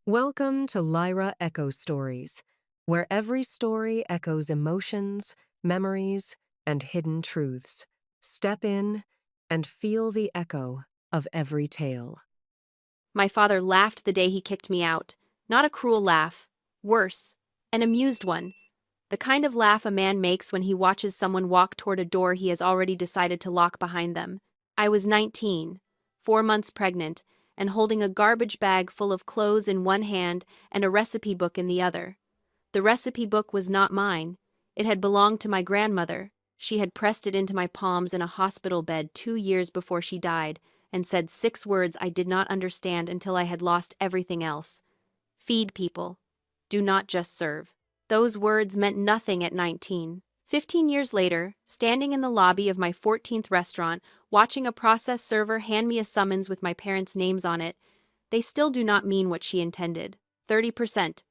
Welcome to Lyra Echo Stories, where every story echoes emotions, memories, and hidden truths. Step in and feel the echo of every tale. My father laughed the day he kicked me out. Not a cruel laugh. Worse, an amused one. The kind of laugh a man makes when he watches someone walk toward a door he has already decided to lock behind them. I was 19, 4 months pregnant, and holding a garbage bag full of clothes in one hand and a recipe book in the other. The recipe book was not mine. It had belonged to my grandmother. She had pressed it into my palms in a hospital bed 2 years before she died, and said 6 words I did not understand until I had lost everything else. Feed people. Do not just serve. Those words meant nothing at 19. 15 years later, standing in the lobby of my 14th restaurant, watching a process server hand me a summons with my parents' names on it, they still do not mean what she intended. 30%.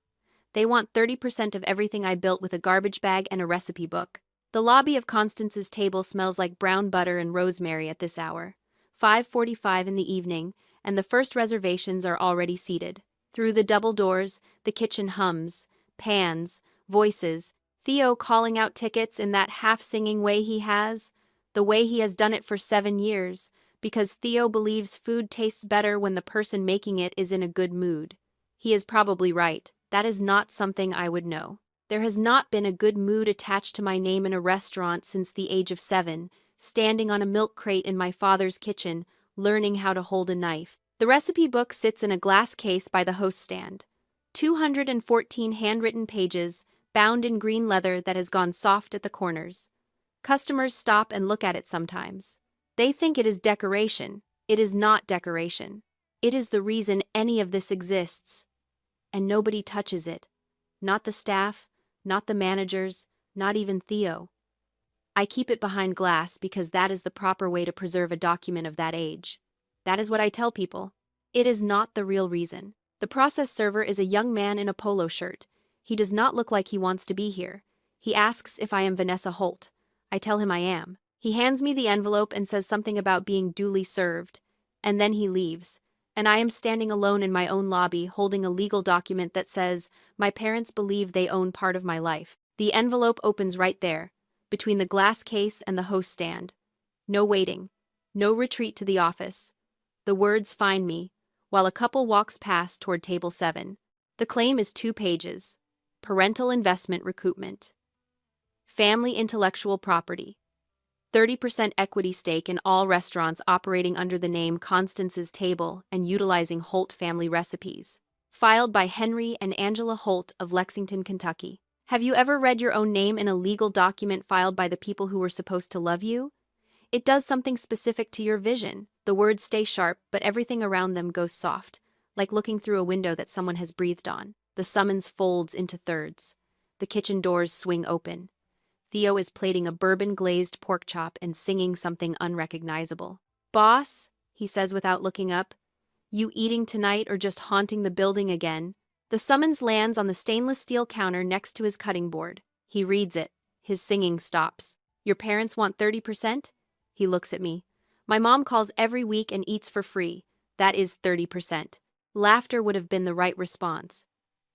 They want 30% of everything I built with a garbage bag and a recipe book. The lobby of Constance's table smells like brown butter and rosemary at this hour. 5:45 in the evening, and the first reservations are already seated. Through the double doors, the kitchen hums, pans, voices, Theo calling out tickets in that half-singing way he has, the way he has done it for 7 years, because Theo believes food tastes better when the person making it is in a good mood. He is probably right. That is not something I would know. There has not been a good mood attached to my name in a restaurant since the age of 7, standing on a milk crate in my father's kitchen, learning how to hold a knife. The recipe book sits in a glass case by the host stand. 214 handwritten pages, bound in green leather that has gone soft at the corners. Customers stop and look at it sometimes. They think it is decoration. It is not decoration. It is the reason any of this exists. And nobody touches it. Not the staff, not the managers, not even Theo. I keep it behind glass because that is the proper way to preserve a document of that age. That is what I tell people. It is not the real reason. The process server is a young man in a polo shirt. He does not look like he wants to be here. He asks if I am Vanessa Holt. I tell him I am. He hands me the envelope and says something about being duly served. And then he leaves. And I am standing alone in my own lobby holding a legal document that says, my parents believe they own part of my life. The envelope opens right there, between the glass case and the host stand. No waiting. No retreat to the office. The words find me, while a couple walks past toward table 7. The claim is 2 pages. Parental investment recoupment. Family intellectual property. 30% equity stake in all restaurants operating under the name Constance's Table and utilizing Holt family recipes. Filed by Henry and Angela Holt of Lexington, Kentucky. Have you ever read your own name in a legal document filed by the people who were supposed to love you? It does something specific to your vision. The words stay sharp, but everything around them goes soft, like looking through a window that someone has breathed on. The summons folds into thirds. The kitchen doors swing open. Theo is plating a bourbon-glazed pork chop and singing something unrecognizable. Boss, he says without looking up, you eating tonight or just haunting the building again? The summons lands on the stainless steel counter next to his cutting board. He reads it. His singing stops. Your parents want 30%? He looks at me. My mom calls every week and eats for free. That is 30%. Laughter would have been the right response.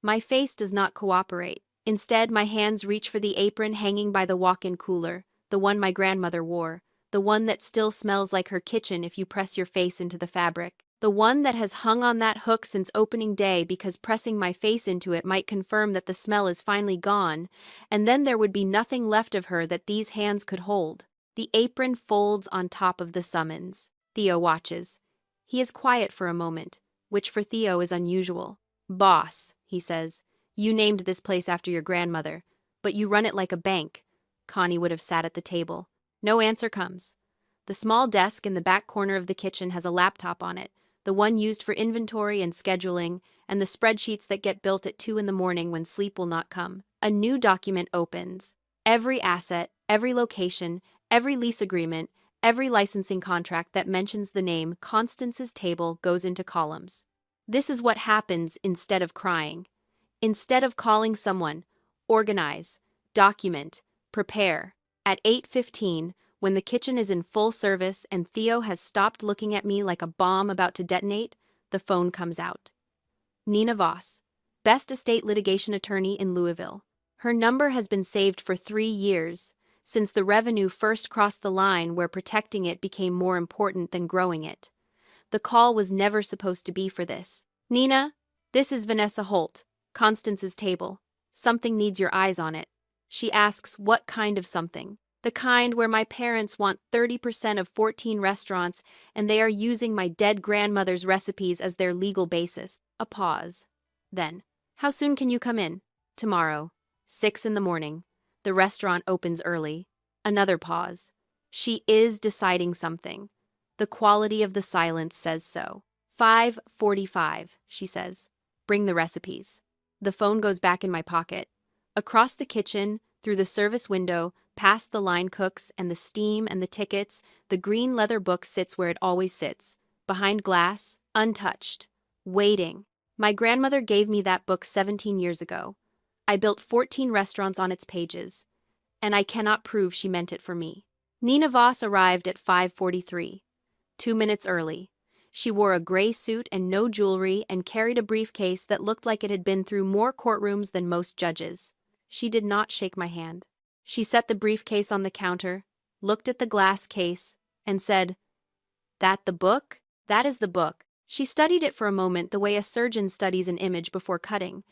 My face does not cooperate. Instead, my hands reach for the apron hanging by the walk-in cooler, the one my grandmother wore, the one that still smells like her kitchen if you press your face into the fabric, the one that has hung on that hook since opening day because pressing my face into it might confirm that the smell is finally gone, and then there would be nothing left of her that these hands could hold. The apron folds on top of the summons. Theo watches. He is quiet for a moment, which for Theo is unusual. Boss, he says, you named this place after your grandmother, but you run it like a bank. Connie would have sat at the table. No answer comes. The small desk in the back corner of the kitchen has a laptop on it, the one used for inventory and scheduling, and the spreadsheets that get built at 2 in the morning when sleep will not come. A new document opens. Every asset, every location, every lease agreement, every licensing contract that mentions the name Constance's Table goes into columns. This is what happens instead of crying. Instead of calling someone, organize, document, prepare. At 8:15, when the kitchen is in full service and Theo has stopped looking at me like a bomb about to detonate, the phone comes out. Nina Voss, best estate litigation attorney in Louisville. Her number has been saved for 3 years, since the revenue first crossed the line where protecting it became more important than growing it. The call was never supposed to be for this. Nina, this is Vanessa Holt, Constance's table. Something needs your eyes on it. She asks what kind of something. The kind where my parents want 30% of 14 restaurants and they are using my dead grandmother's recipes as their legal basis. A pause. Then, how soon can you come in? Tomorrow. 6 in the morning. The restaurant opens early. Another pause. She is deciding something. The quality of the silence says so. 5:45, she says. Bring the recipes. The phone goes back in my pocket. Across the kitchen, through the service window, past the line cooks and the steam and the tickets, the green leather book sits where it always sits, behind glass, untouched, waiting. My grandmother gave me that book 17 years ago. I built 14 restaurants on its pages, and I cannot prove she meant it for me. Nina Voss arrived at 5:43, 2 minutes early. She wore a gray suit and no jewelry and carried a briefcase that looked like it had been through more courtrooms than most judges. She did not shake my hand. She set the briefcase on the counter, looked at the glass case, and said, "That the book? That is the book." She studied it for a moment the way a surgeon studies an image before cutting.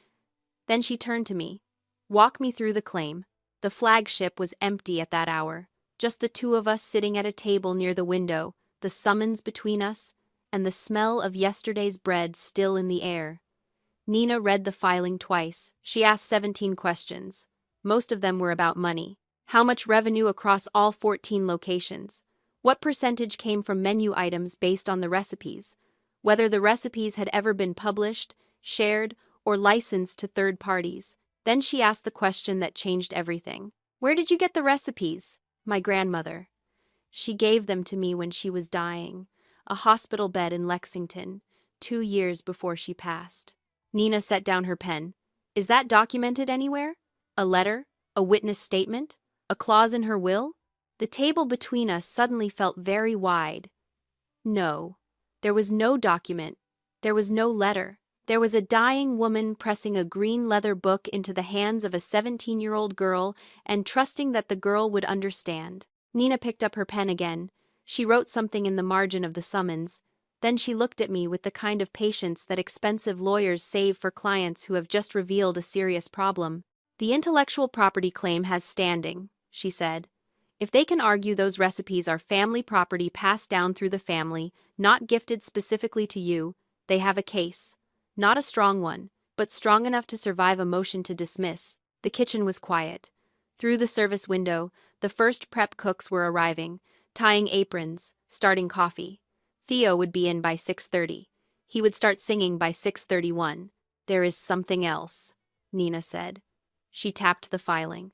Then she turned to me. "Walk me through the claim." The flagship was empty at that hour, just the two of us sitting at a table near the window, the summons between us, and the smell of yesterday's bread still in the air. Nina read the filing twice. She asked 17 questions. Most of them were about money. How much revenue across all 14 locations? What percentage came from menu items based on the recipes? Whether the recipes had ever been published, shared, or licensed to third parties. Then she asked the question that changed everything. "Where did you get the recipes?" "My grandmother. She gave them to me when she was dying. A hospital bed in Lexington, 2 years before she passed." Nina set down her pen. "Is that documented anywhere? A letter? A witness statement? A clause in her will?" The table between us suddenly felt very wide. No. There was no document. There was no letter. There was a dying woman pressing a green leather book into the hands of a 17-year-old girl and trusting that the girl would understand. Nina picked up her pen again. She wrote something in the margin of the summons. Then she looked at me with the kind of patience that expensive lawyers save for clients who have just revealed a serious problem. "The intellectual property claim has standing," she said. "If they can argue those recipes are family property passed down through the family, not gifted specifically to you, they have a case. Not a strong one, but strong enough to survive a motion to dismiss." The kitchen was quiet. Through the service window, the first prep cooks were arriving, tying aprons, starting coffee. Theo would be in by 6:30. He would start singing by 6:31. "There is something else," Nina said. She tapped the filing.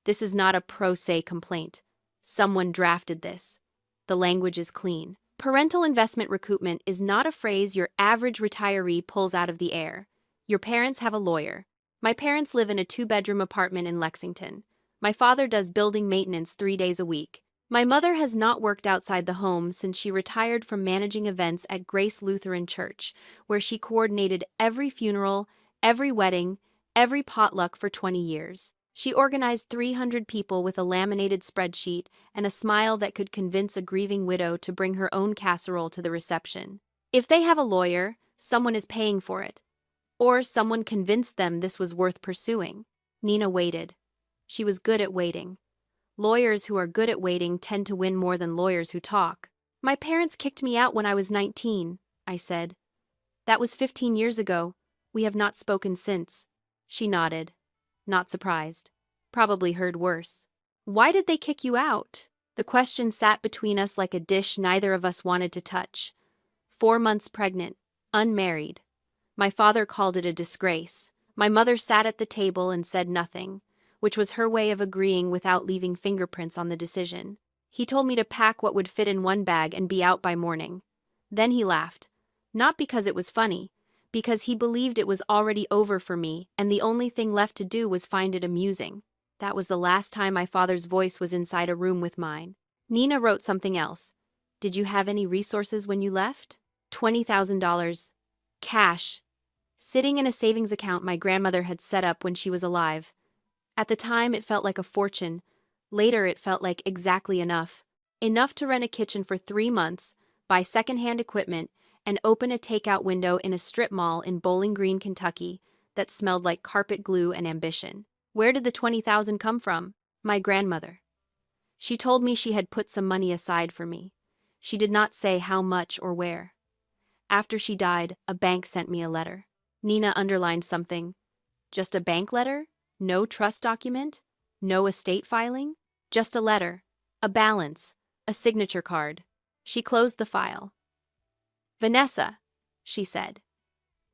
"This is not a pro se complaint. Someone drafted this. The language is clean. Parental investment recoupment is not a phrase your average retiree pulls out of the air. Your parents have a lawyer. My parents live in a 2-bedroom apartment in Lexington. My father does building maintenance 3 days a week. My mother has not worked outside the home since she retired from managing events at Grace Lutheran Church, where she coordinated every funeral, every wedding, every potluck for 20 years. She organized 300 people with a laminated spreadsheet and a smile that could convince a grieving widow to bring her own casserole to the reception. If they have a lawyer, someone is paying for it. Or someone convinced them this was worth pursuing. Nina waited. She was good at waiting. Lawyers who are good at waiting tend to win more than lawyers who talk. "My parents kicked me out when I was 19, I said. "That was 15 years ago. We have not spoken since." She nodded. Not surprised. Probably heard worse. "Why did they kick you out?" The question sat between us like a dish neither of us wanted to touch. 4 months pregnant, unmarried. My father called it a disgrace. My mother sat at the table and said nothing, which was her way of agreeing without leaving fingerprints on the decision. He told me to pack what would fit in one bag and be out by morning. Then he laughed. Not because it was funny, because he believed it was already over for me and the only thing left to do was find it amusing. That was the last time my father's voice was inside a room with mine. Nina wrote something else. "Did you have any resources when you left?" $20,000. Cash. sitting in a savings account my grandmother had set up when she was alive. At the time, it felt like a fortune. Later, it felt like exactly enough. Enough to rent a kitchen for 3 months, buy secondhand equipment, and open a takeout window in a strip mall in Bowling Green, Kentucky, that smelled like carpet glue and ambition. Where did the 20,000 come from? My grandmother. She told me she had put some money aside for me. She did not say how much or where. After she died, a bank sent me a letter. Nina underlined something. Just a bank letter? No trust document? No estate filing? Just a letter. A balance. A signature card. She closed the file. Vanessa, she said.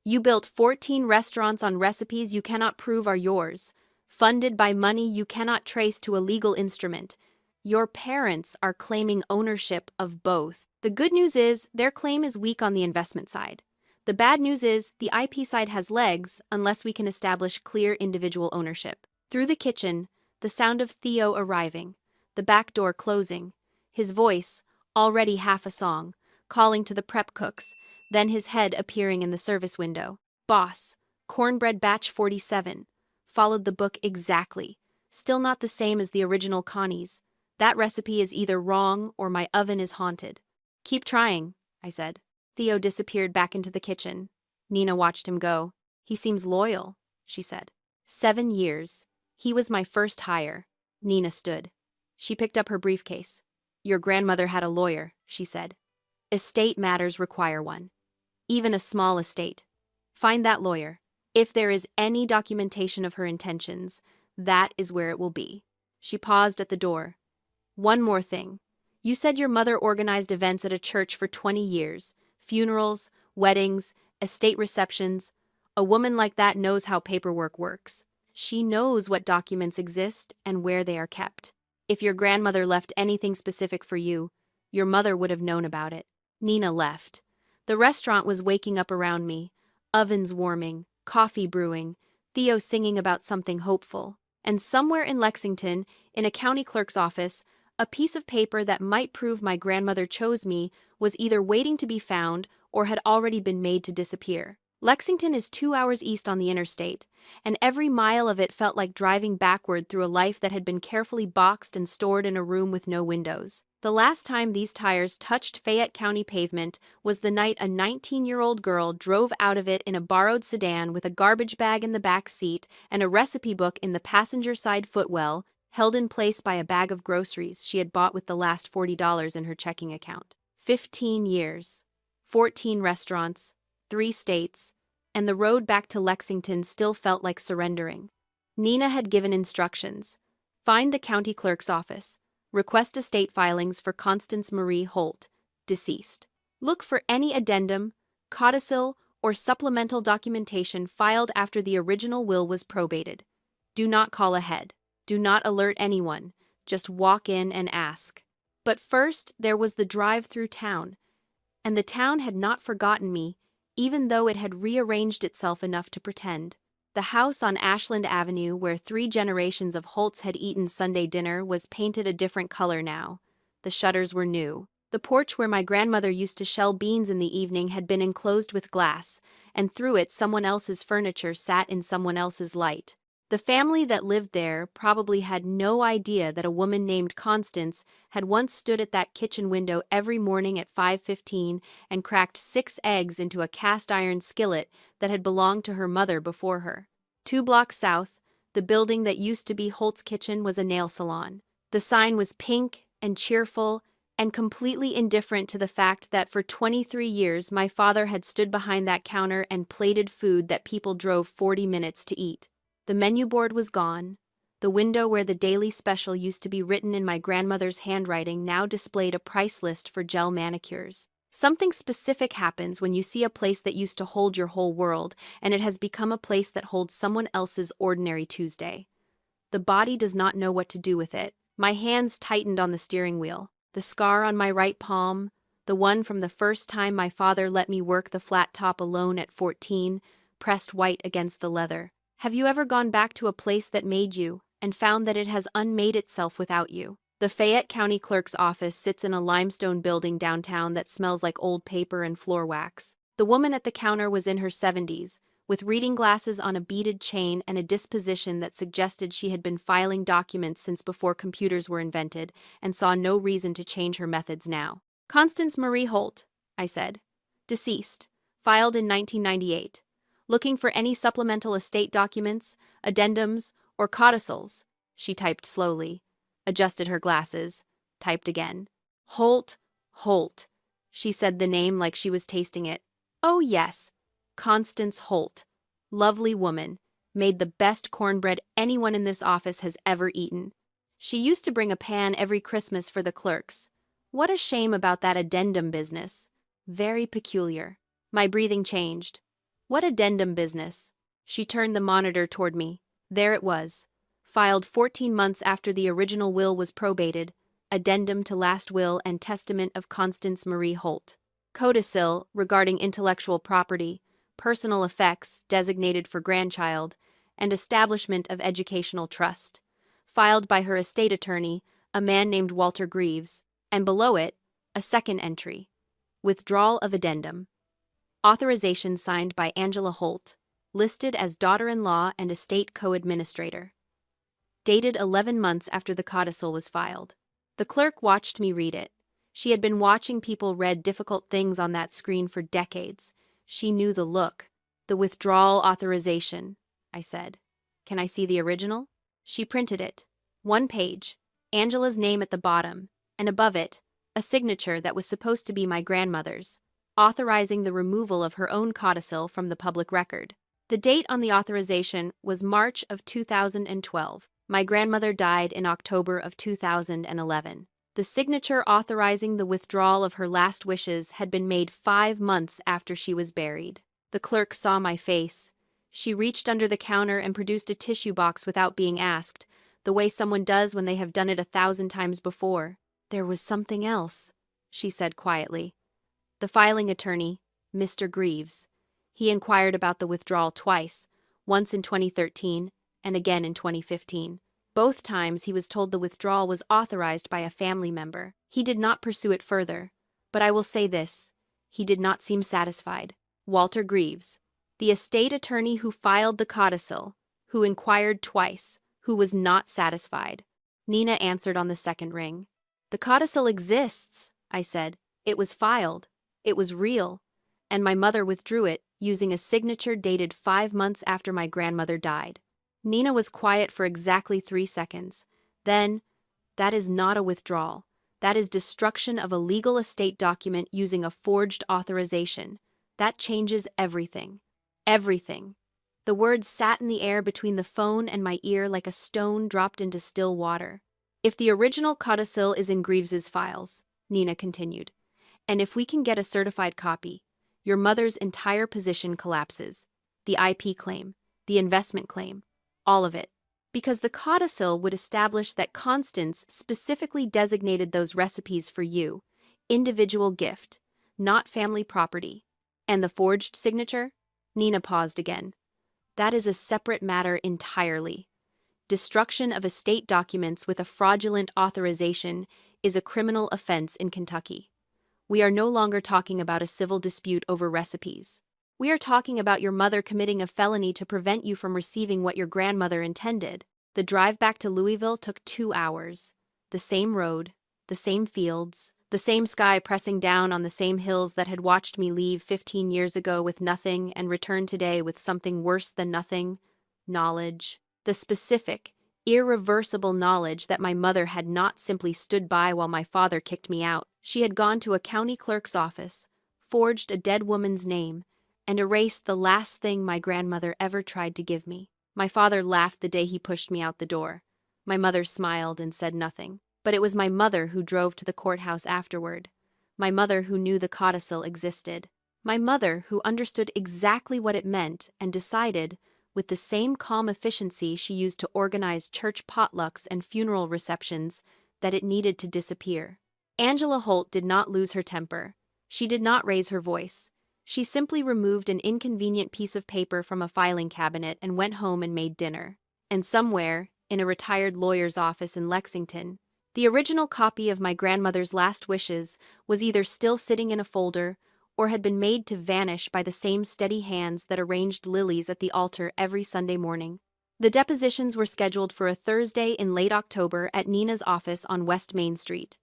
You built 14 restaurants on recipes you cannot prove are yours, funded by money you cannot trace to a legal instrument. Your parents are claiming ownership of both. The good news is their claim is weak on the investment side. The bad news is the IP side has legs unless we can establish clear individual ownership. Through the kitchen, the sound of Theo arriving, the back door closing, his voice, already half a song, calling to the prep cooks, then his head appearing in the service window. Boss, cornbread batch 47. Followed the book exactly. Still not the same as the original Connie's. That recipe is either wrong or my oven is haunted. Keep trying, I said. Theo disappeared back into the kitchen. Nina watched him go. He seems loyal, she said. 7 years. He was my first hire. Nina stood. She picked up her briefcase. Your grandmother had a lawyer, she said. Estate matters require one. Even a small estate. Find that lawyer. If there is any documentation of her intentions, that is where it will be. She paused at the door. One more thing. You said your mother organized events at a church for 20 years. Funerals, weddings, estate receptions. A woman like that knows how paperwork works. She knows what documents exist and where they are kept. If your grandmother left anything specific for you, your mother would have known about it. Nina left. The restaurant was waking up around me. Ovens warming, coffee brewing, Theo singing about something hopeful. And somewhere in Lexington, in a county clerk's office, a piece of paper that might prove my grandmother chose me was either waiting to be found or had already been made to disappear. Lexington is 2 hours east on the interstate, and every mile of it felt like driving backward through a life that had been carefully boxed and stored in a room with no windows. The last time these tires touched Fayette County pavement was the night a 19-year-old girl drove out of it in a borrowed sedan with a garbage bag in the back seat and a recipe book in the passenger side footwell, held in place by a bag of groceries she had bought with the last $40 in her checking account. 15 years, 14 restaurants, 3 states, and the road back to Lexington still felt like surrendering. Nina had given instructions. Find the county clerk's office. Request estate filings for Constance Marie Holt, deceased. Look for any addendum, codicil, or supplemental documentation filed after the original will was probated. Do not call ahead. Do not alert anyone. Just walk in and ask. But first, there was the drive through town. And the town had not forgotten me, even though it had rearranged itself enough to pretend. The house on Ashland Avenue, where 3 generations of Holtz had eaten Sunday dinner, was painted a different color now. The shutters were new. The porch where my grandmother used to shell beans in the evening had been enclosed with glass, and through it someone else's furniture sat in someone else's light. The family that lived there probably had no idea that a woman named Constance had once stood at that kitchen window every morning at 5:15 and cracked 6 eggs into a cast-iron skillet that had belonged to her mother before her. 2 blocks south, the building that used to be Holt's Kitchen was a nail salon. The sign was pink and cheerful and completely indifferent to the fact that for 23 years my father had stood behind that counter and plated food that people drove 40 minutes to eat. The menu board was gone. The window where the daily special used to be written in my grandmother's handwriting now displayed a price list for gel manicures. Something specific happens when you see a place that used to hold your whole world, and it has become a place that holds someone else's ordinary Tuesday. The body does not know what to do with it. My hands tightened on the steering wheel. The scar on my right palm, the one from the first time my father let me work the flat top alone at 14, pressed white against the leather. Have you ever gone back to a place that made you and found that it has unmade itself without you? The Fayette County Clerk's office sits in a limestone building downtown that smells like old paper and floor wax. The woman at the counter was in her 70s, with reading glasses on a beaded chain and a disposition that suggested she had been filing documents since before computers were invented and saw no reason to change her methods now. Constance Marie Holt, I said. Deceased. Filed in 1998. Looking for any supplemental estate documents, addendums, or codicils. She typed slowly, adjusted her glasses, typed again. Holt, Holt. She said the name like she was tasting it. Oh yes, Constance Holt. Lovely woman. Made the best cornbread anyone in this office has ever eaten. She used to bring a pan every Christmas for the clerks. What a shame about that addendum business. Very peculiar. My breathing changed. What addendum business? She turned the monitor toward me. There it was. Filed 14 months after the original will was probated. Addendum to last will and testament of Constance Marie Holt. Codicil regarding intellectual property, personal effects designated for grandchild, and establishment of educational trust. Filed by her estate attorney, a man named Walter Greaves, and below it, a second entry. Withdrawal of addendum. Authorization signed by Angela Holt, listed as daughter-in-law and estate co-administrator. Dated 11 months after the codicil was filed. The clerk watched me read it. She had been watching people read difficult things on that screen for decades. She knew the look. The withdrawal authorization, I said. Can I see the original? She printed it. One page, Angela's name at the bottom, and above it, a signature that was supposed to be my grandmother's, authorizing the removal of her own codicil from the public record. The date on the authorization was March of 2012. My grandmother died in October of 2011. The signature authorizing the withdrawal of her last wishes had been made 5 months after she was buried. The clerk saw my face. She reached under the counter and produced a tissue box without being asked, the way someone does when they have done it 1,000 times before. There was something else, she said quietly. The filing attorney, Mr. Greaves. He inquired about the withdrawal twice, once in 2013 and again in 2015. Both times he was told the withdrawal was authorized by a family member. He did not pursue it further, but I will say this, he did not seem satisfied. Walter Greaves, the estate attorney who filed the codicil, who inquired twice, who was not satisfied. Nina answered on the second ring. The codicil exists, I said. It was filed. It was real. And my mother withdrew it, using a signature dated 5 months after my grandmother died. Nina was quiet for exactly 3 seconds. Then, that is not a withdrawal. That is destruction of a legal estate document using a forged authorization. That changes everything. Everything. The words sat in the air between the phone and my ear like a stone dropped into still water. If the original codicil is in Greaves's files, Nina continued, and if we can get a certified copy, your mother's entire position collapses. The IP claim, the investment claim, all of it. Because the codicil would establish that Constance specifically designated those recipes for you, individual gift, not family property. And the forged signature? Nina paused again. That is a separate matter entirely. Destruction of estate documents with a fraudulent authorization is a criminal offense in Kentucky. We are no longer talking about a civil dispute over recipes. We are talking about your mother committing a felony to prevent you from receiving what your grandmother intended. The drive back to Louisville took 2 hours. The same road, the same fields, the same sky pressing down on the same hills that had watched me leave 15 years ago with nothing and return today with something worse than nothing, knowledge. The specific, irreversible knowledge that my mother had not simply stood by while my father kicked me out. She had gone to a county clerk's office, forged a dead woman's name, and erased the last thing my grandmother ever tried to give me. My father laughed the day he pushed me out the door. My mother smiled and said nothing. But it was my mother who drove to the courthouse afterward. My mother who knew the codicil existed. My mother who understood exactly what it meant and decided, with the same calm efficiency she used to organize church potlucks and funeral receptions, that it needed to disappear. Angela Holt did not lose her temper. She did not raise her voice. She simply removed an inconvenient piece of paper from a filing cabinet and went home and made dinner. And somewhere, in a retired lawyer's office in Lexington, the original copy of my grandmother's last wishes was either still sitting in a folder or had been made to vanish by the same steady hands that arranged lilies at the altar every Sunday morning. The depositions were scheduled for a Thursday in late October at Nina's office on West Main Street.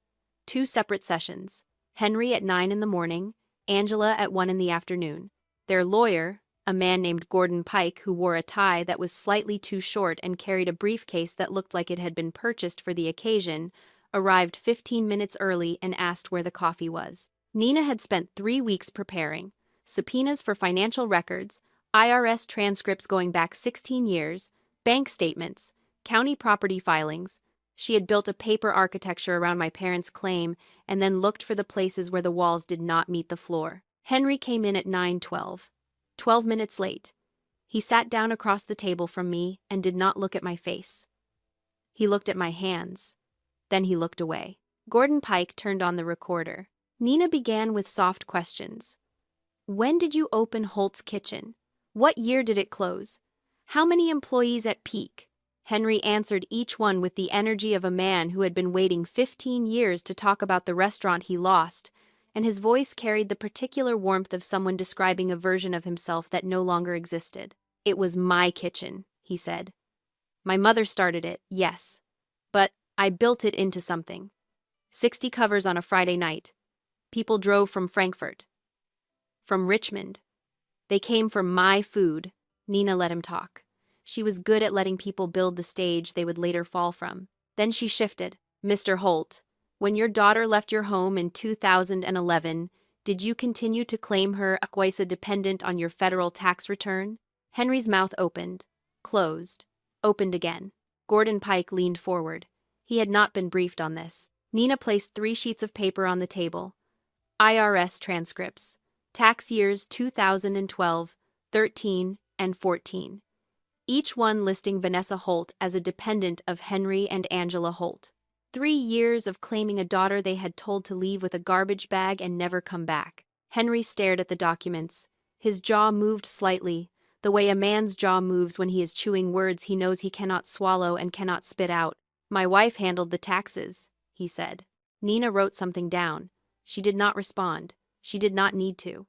2 separate sessions. Henry at 9 in the morning, Angela at 1 in the afternoon. Their lawyer, a man named Gordon Pike who wore a tie that was slightly too short and carried a briefcase that looked like it had been purchased for the occasion, arrived 15 minutes early and asked where the coffee was. Nina had spent 3 weeks preparing subpoenas for financial records, IRS transcripts going back 16 years, bank statements, county property filings. She had built a paper architecture around my parents' claim and then looked for the places where the walls did not meet the floor. Henry came in at 9:12. 12 minutes late. He sat down across the table from me and did not look at my face. He looked at my hands. Then he looked away. Gordon Pike turned on the recorder. Nina began with soft questions. When did you open Holt's Kitchen? What year did it close? How many employees at peak? Henry answered each one with the energy of a man who had been waiting 15 years to talk about the restaurant he lost, and his voice carried the particular warmth of someone describing a version of himself that no longer existed. It was my kitchen, he said. My mother started it, yes. But I built it into something. 60 covers on a Friday night. People drove from Frankfurt. From Richmond. They came for my food. Nina let him talk. She was good at letting people build the stage they would later fall from. Then she shifted. Mr. Holt, when your daughter left your home in 2011, did you continue to claim her as a dependent on your federal tax return? Henry's mouth opened, closed, opened again. Gordon Pike leaned forward. He had not been briefed on this. Nina placed 3 sheets of paper on the table. IRS transcripts. Tax years 2012, 13, and 14. Each one listing Vanessa Holt as a dependent of Henry and Angela Holt. 3 years of claiming a daughter they had told to leave with a garbage bag and never come back. Henry stared at the documents. His jaw moved slightly, the way a man's jaw moves when he is chewing words he knows he cannot swallow and cannot spit out. My wife handled the taxes, he said. Nina wrote something down. She did not respond. She did not need to.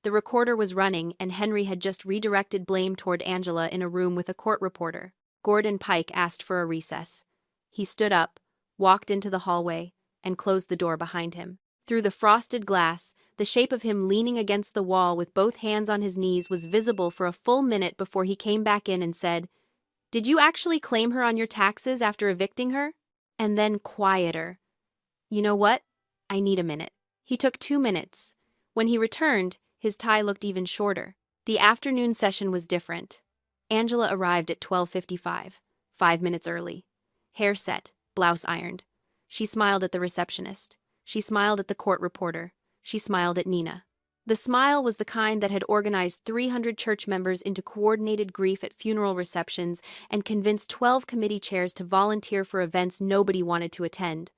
The recorder was running, and Henry had just redirected blame toward Angela in a room with a court reporter. Gordon Pike asked for a recess. He stood up, walked into the hallway, and closed the door behind him. Through the frosted glass, the shape of him leaning against the wall with both hands on his knees was visible for a full minute before he came back in and said, "Did you actually claim her on your taxes after evicting her?" And then quieter. "You know what? I need a minute." He took 2 minutes. When he returned, his tie looked even shorter. The afternoon session was different. Angela arrived at 12:55, 5 minutes early. Hair set, blouse ironed. She smiled at the receptionist. She smiled at the court reporter. She smiled at Nina. The smile was the kind that had organized 300 church members into coordinated grief at funeral receptions and convinced 12 committee chairs to volunteer for events nobody wanted to attend.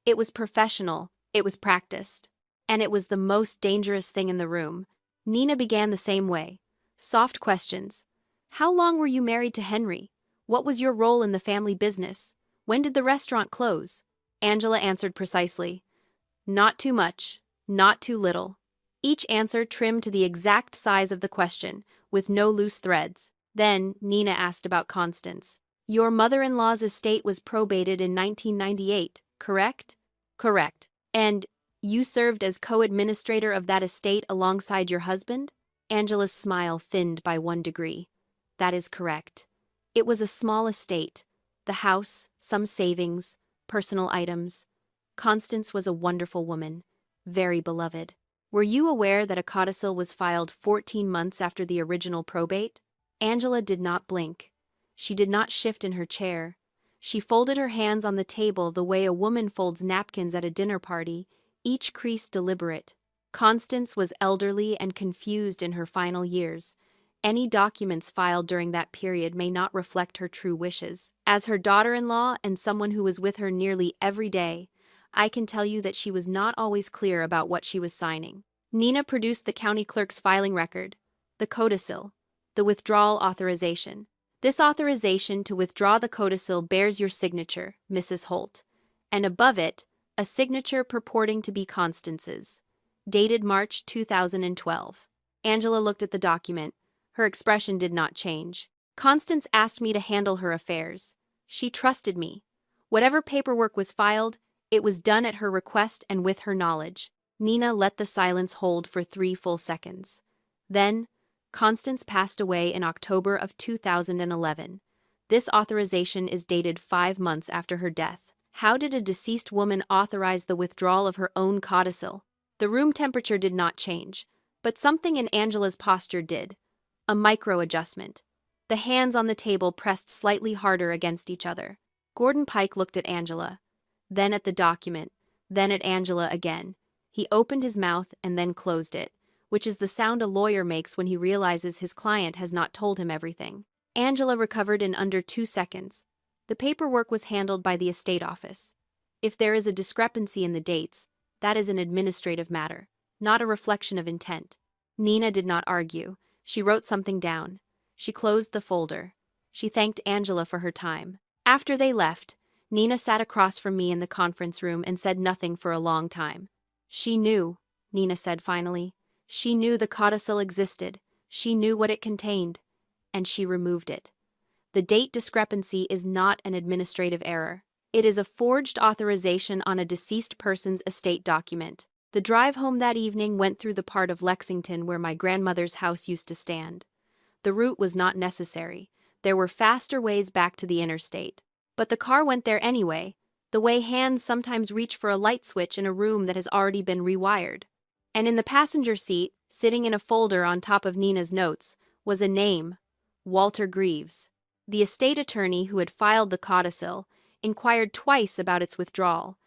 It was professional. It was practiced. And it was the most dangerous thing in the room. Nina began the same way. Soft questions. How long were you married to Henry? What was your role in the family business? When did the restaurant close? Angela answered precisely. Not too much, not too little. Each answer trimmed to the exact size of the question, with no loose threads. Then Nina asked about Constance. Your mother-in-law's estate was probated in 1998, correct? Correct. And you served as co-administrator of that estate alongside your husband? Angela's smile thinned by 1 degree. That is correct. It was a small estate. The house, some savings, personal items. Constance was a wonderful woman, very beloved. Were you aware that a codicil was filed 14 months after the original probate? Angela did not blink. She did not shift in her chair. She folded her hands on the table the way a woman folds napkins at a dinner party, each crease deliberate. Constance was elderly and confused in her final years. Any documents filed during that period may not reflect her true wishes. As her daughter-in-law and someone who was with her nearly every day, I can tell you that she was not always clear about what she was signing. Nina produced the county clerk's filing record, the codicil, the withdrawal authorization. This authorization to withdraw the codicil bears your signature, Mrs. Holt, and above it, a signature purporting to be Constance's. dated March 2012. Angela looked at the document. Her expression did not change. Constance asked me to handle her affairs. She trusted me. Whatever paperwork was filed, it was done at her request and with her knowledge. Nina let the silence hold for 3 full seconds. Then, Constance passed away in October of 2011. This authorization is dated 5 months after her death. How did a deceased woman authorize the withdrawal of her own codicil? The room temperature did not change, but something in Angela's posture did. A micro-adjustment. The hands on the table pressed slightly harder against each other. Gordon Pike looked at Angela, then at the document, then at Angela again. He opened his mouth and then closed it, which is the sound a lawyer makes when he realizes his client has not told him everything. Angela recovered in under 2 seconds. The paperwork was handled by the estate office. If there is a discrepancy in the dates, that is an administrative matter, not a reflection of intent. Nina did not argue. She wrote something down. She closed the folder. She thanked Angela for her time. After they left, Nina sat across from me in the conference room and said nothing for a long time. She knew, Nina said finally. She knew the codicil existed. She knew what it contained. And she removed it. The date discrepancy is not an administrative error. It is a forged authorization on a deceased person's estate document. The drive home that evening went through the part of Lexington where my grandmother's house used to stand. The route was not necessary. There were faster ways back to the interstate. But the car went there anyway, the way hands sometimes reach for a light switch in a room that has already been rewired. And in the passenger seat, sitting in a folder on top of Nina's notes, was a name: Walter Greaves. The estate attorney who had filed the codicil inquired twice about its withdrawal,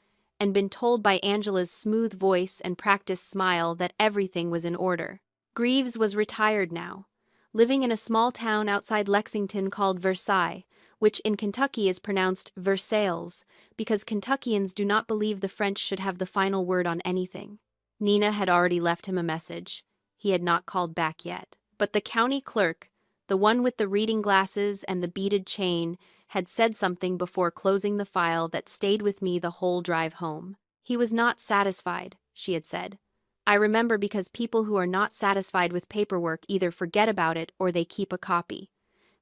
and been told by Angela's smooth voice and practiced smile that everything was in order. Greaves was retired now, living in a small town outside Lexington called Versailles, which in Kentucky is pronounced Versailles, because Kentuckians do not believe the French should have the final word on anything. Nina had already left him a message. He had not called back yet. But the county clerk, the one with the reading glasses and the beaded chain, had said something before closing the file that stayed with me the whole drive home. He was not satisfied, she had said. I remember because people who are not satisfied with paperwork either forget about it or they keep a copy.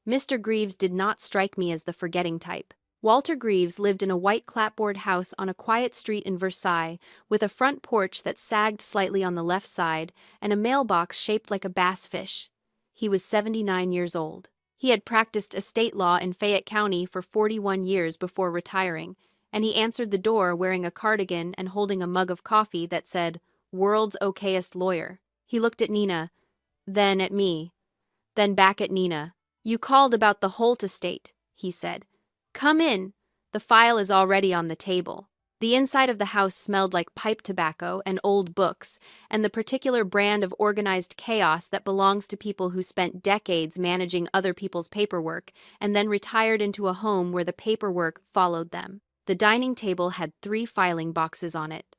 Mr. Greaves did not strike me as the forgetting type. Walter Greaves lived in a white clapboard house on a quiet street in Versailles, with a front porch that sagged slightly on the left side and a mailbox shaped like a bass fish. He was 79 years old. He had practiced estate law in Fayette County for 41 years before retiring, and he answered the door wearing a cardigan and holding a mug of coffee that said, "World's okayest lawyer." He looked at Nina, then at me, then back at Nina. "You called about the Holt estate," he said. "Come in. The file is already on the table." The inside of the house smelled like pipe tobacco and old books, and the particular brand of organized chaos that belongs to people who spent decades managing other people's paperwork and then retired into a home where the paperwork followed them. The dining table had 3 filing boxes on it.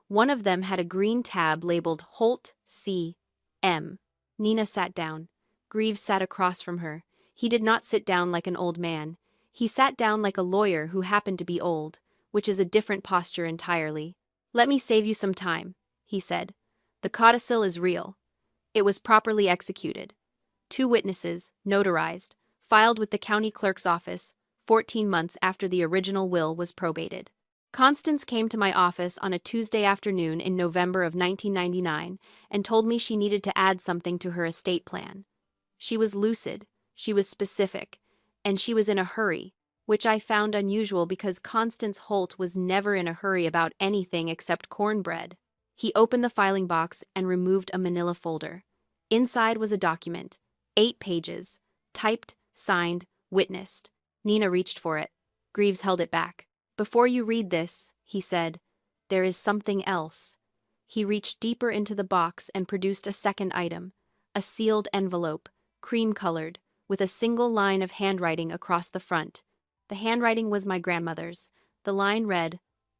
One of them had a green tab labeled Holt C.M. Nina sat down. Greaves sat across from her. He did not sit down like an old man. He sat down like a lawyer who happened to be old, which is a different posture entirely. "Let me save you some time," he said. "The codicil is real. It was properly executed. 2 witnesses, notarized, filed with the county clerk's office 14 months after the original will was probated." Constance came to my office on a Tuesday afternoon in November of 1999 and told me she needed to add something to her estate plan. She was lucid, she was specific, and she was in a hurry, which I found unusual because Constance Holt was never in a hurry about anything except cornbread. He opened the filing box and removed a manila folder. Inside was a document, 8 pages, typed, signed, witnessed. Nina reached for it. Greaves held it back. "Before you read this," he said, "there is something else." He reached deeper into the box and produced a second item, a sealed envelope, cream-colored, with a single line of handwriting across the front. The handwriting was my grandmother's. The line read,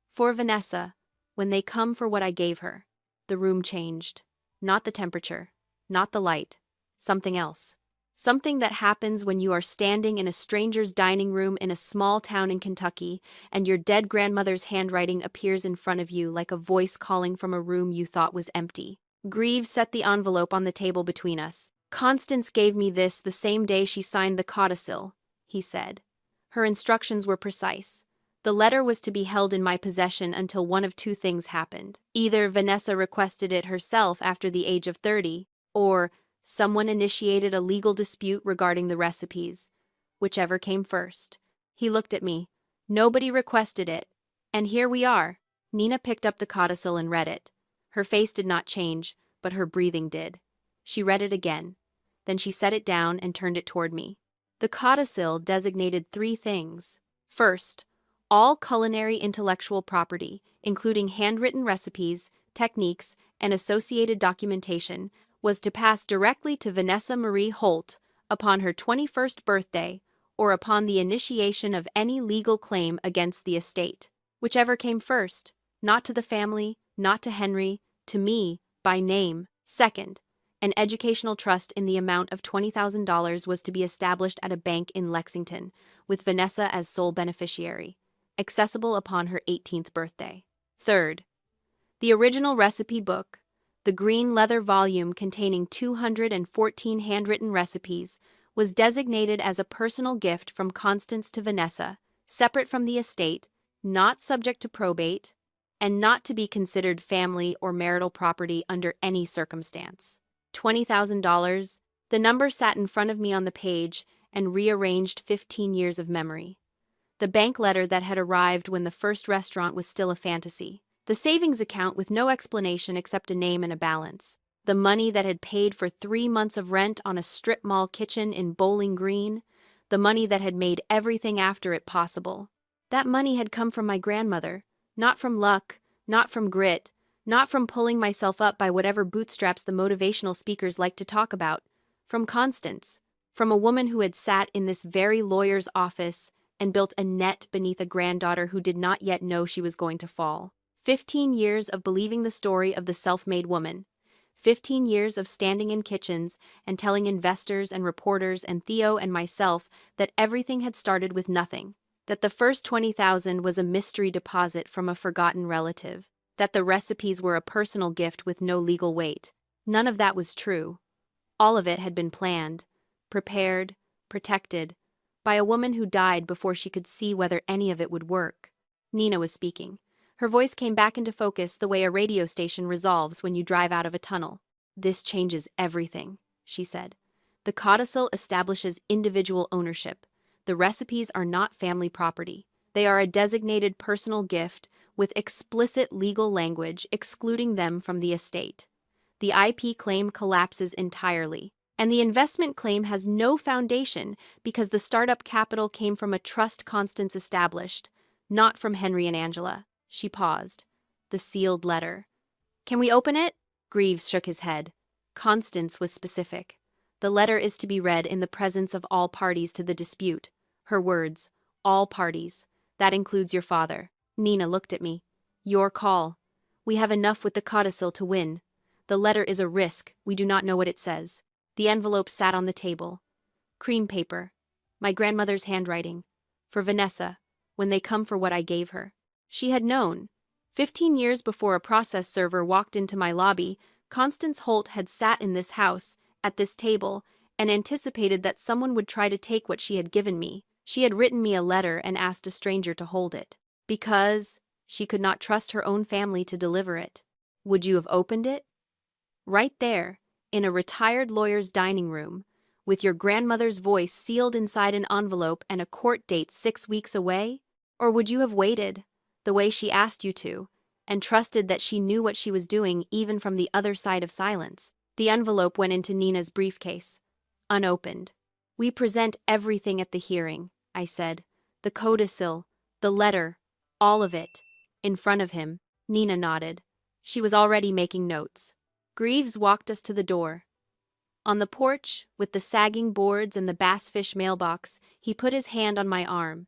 "For Vanessa, when they come for what I gave her." The room changed. Not the temperature, not the light, something else. Something that happens when you are standing in a stranger's dining room in a small town in Kentucky, and your dead grandmother's handwriting appears in front of you like a voice calling from a room you thought was empty. Greaves set the envelope on the table between us. Constance gave me this the same day she signed the codicil, he said. Her instructions were precise. The letter was to be held in my possession until one of two things happened. Either Vanessa requested it herself after the age of 30, or someone initiated a legal dispute regarding the recipes. Whichever came first. He looked at me. Nobody requested it. And here we are. Nina picked up the codicil and read it. Her face did not change, but her breathing did. She read it again. Then she set it down and turned it toward me. The codicil designated three things. First, all culinary intellectual property, including handwritten recipes, techniques, and associated documentation, was to pass directly to Vanessa Marie Holt upon her 21st birthday or upon the initiation of any legal claim against the estate. Whichever came first, not to the family, not to Henry, to me, by name. Second, an educational trust in the amount of $20,000 was to be established at a bank in Lexington, with Vanessa as sole beneficiary, accessible upon her 18th birthday. Third, the original recipe book, the green leather volume containing 214 handwritten recipes, was designated as a personal gift from Constance to Vanessa, separate from the estate, not subject to probate, and not to be considered family or marital property under any circumstance. $20,000. The number sat in front of me on the page and rearranged 15 years of memory. The bank letter that had arrived when the first restaurant was still a fantasy. The savings account with no explanation except a name and a balance. The money that had paid for 3 months of rent on a strip mall kitchen in Bowling Green. The money that had made everything after it possible. That money had come from my grandmother, not from luck, not from grit, not from pulling myself up by whatever bootstraps the motivational speakers like to talk about. From Constance, from a woman who had sat in this very lawyer's office and built a net beneath a granddaughter who did not yet know she was going to fall. 15 years of believing the story of the self-made woman. 15 years of standing in kitchens and telling investors and reporters and Theo and myself that everything had started with nothing, that the first 20,000 was a mystery deposit from a forgotten relative, that the recipes were a personal gift with no legal weight. None of that was true. All of it had been planned, prepared, protected, by a woman who died before she could see whether any of it would work. Nina was speaking. Her voice came back into focus the way a radio station resolves when you drive out of a tunnel. This changes everything, she said. The codicil establishes individual ownership. The recipes are not family property. They are a designated personal gift with explicit legal language excluding them from the estate. The IP claim collapses entirely, and the investment claim has no foundation because the startup capital came from a trust Constance established, not from Henry and Angela. She paused. The sealed letter. Can we open it? Greaves shook his head. Constance was specific. The letter is to be read in the presence of all parties to the dispute. Her words, all parties. That includes your father. Nina looked at me. Your call. We have enough with the codicil to win. The letter is a risk. We do not know what it says. The envelope sat on the table. Cream paper. My grandmother's handwriting. For Vanessa, when they come for what I gave her. She had known. 15 years before a process server walked into my lobby, Constance Holt had sat in this house, at this table, and anticipated that someone would try to take what she had given me. She had written me a letter and asked a stranger to hold it. Because she could not trust her own family to deliver it. Would you have opened it? Right there, in a retired lawyer's dining room, with your grandmother's voice sealed inside an envelope and a court date 6 weeks away? Or would you have waited, the way she asked you to, and trusted that she knew what she was doing even from the other side of silence? The envelope went into Nina's briefcase, unopened. We present everything at the hearing, I said. The codicil, the letter, all of it. In front of him, Nina nodded. She was already making notes. Greaves walked us to the door. On the porch, with the sagging boards and the bassfish mailbox, he put his hand on my arm.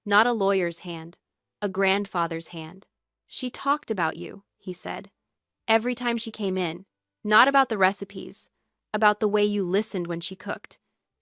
Not a lawyer's hand. A grandfather's hand. She talked about you, he said. Every time she came in. Not about the recipes. About the way you listened when she cooked.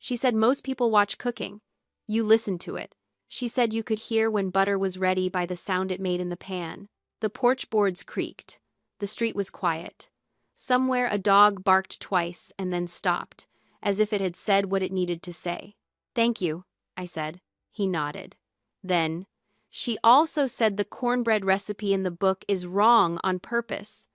She said most people watch cooking. You listen to it. She said you could hear when butter was ready by the sound it made in the pan. The porch boards creaked. The street was quiet. Somewhere a dog barked twice and then stopped, as if it had said what it needed to say. "Thank you," I said. He nodded. Then, "She also said the cornbread recipe in the book is wrong on purpose.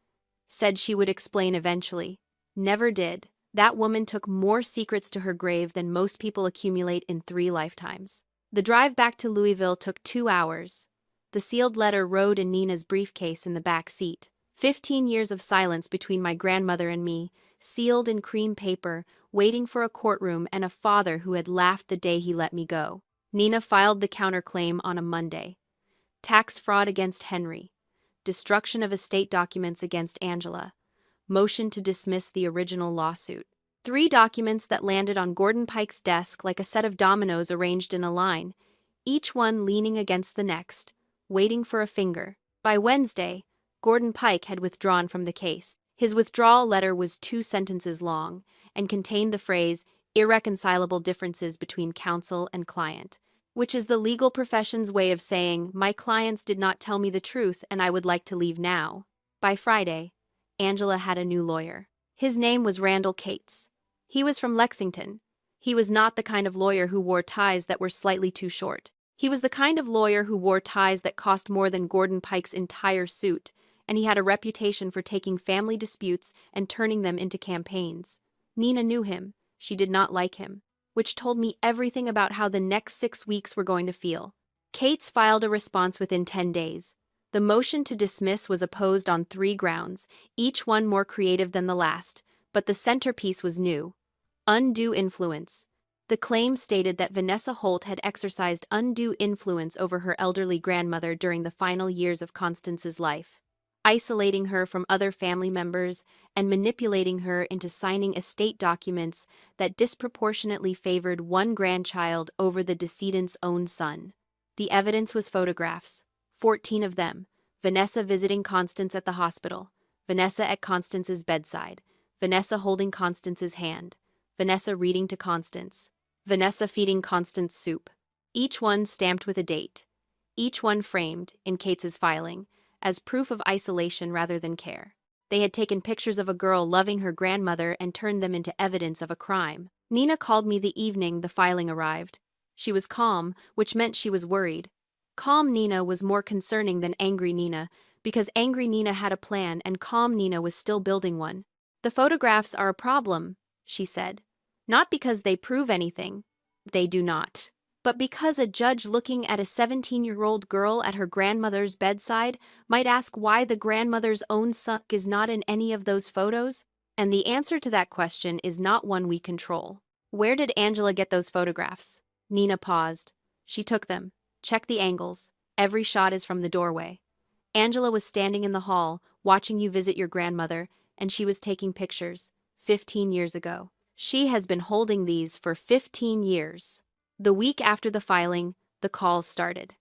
Said she would explain eventually. Never did. That woman took more secrets to her grave than most people accumulate in 3 lifetimes." The drive back to Louisville took 2 hours. The sealed letter rode in Nina's briefcase in the back seat. 15 years of silence between my grandmother and me, sealed in cream paper, waiting for a courtroom and a father who had laughed the day he let me go. Nina filed the counterclaim on a Monday. Tax fraud against Henry. Destruction of estate documents against Angela. Motion to dismiss the original lawsuit. 3 documents that landed on Gordon Pike's desk like a set of dominoes arranged in a line, each one leaning against the next, waiting for a finger. By Wednesday, Gordon Pike had withdrawn from the case. His withdrawal letter was 2 sentences long and contained the phrase, "irreconcilable differences between counsel and client," which is the legal profession's way of saying, "My clients did not tell me the truth and I would like to leave now." By Friday, Angela had a new lawyer. His name was Randall Cates. He was from Lexington. He was not the kind of lawyer who wore ties that were slightly too short. He was the kind of lawyer who wore ties that cost more than Gordon Pike's entire suit, and he had a reputation for taking family disputes and turning them into campaigns. Nina knew him. She did not like him, which told me everything about how the next 6 weeks were going to feel. Cates filed a response within 10 days. The motion to dismiss was opposed on 3 grounds, each one more creative than the last, but the centerpiece was new. Undue influence. The claim stated that Vanessa Holt had exercised undue influence over her elderly grandmother during the final years of Constance's life, isolating her from other family members and manipulating her into signing estate documents that disproportionately favored one grandchild over the decedent's own son. The evidence was photographs, 14 of them, Vanessa visiting Constance at the hospital, Vanessa at Constance's bedside, Vanessa holding Constance's hand, Vanessa reading to Constance, Vanessa feeding Constance soup, each one stamped with a date, each one framed, in Cates's filing, as proof of isolation rather than care. They had taken pictures of a girl loving her grandmother and turned them into evidence of a crime. Nina called me the evening the filing arrived. She was calm, which meant she was worried. Calm Nina was more concerning than angry Nina, because angry Nina had a plan and calm Nina was still building one. "The photographs are a problem," she said. "Not because they prove anything. They do not. But because a judge looking at a 17-year-old girl at her grandmother's bedside might ask why the grandmother's own son is not in any of those photos, and the answer to that question is not one we control." "Where did Angela get those photographs?" Nina paused. "She took them. Check the angles. Every shot is from the doorway. Angela was standing in the hall, watching you visit your grandmother, and she was taking pictures, 15 years ago. She has been holding these for 15 years. The week after the filing, the calls started.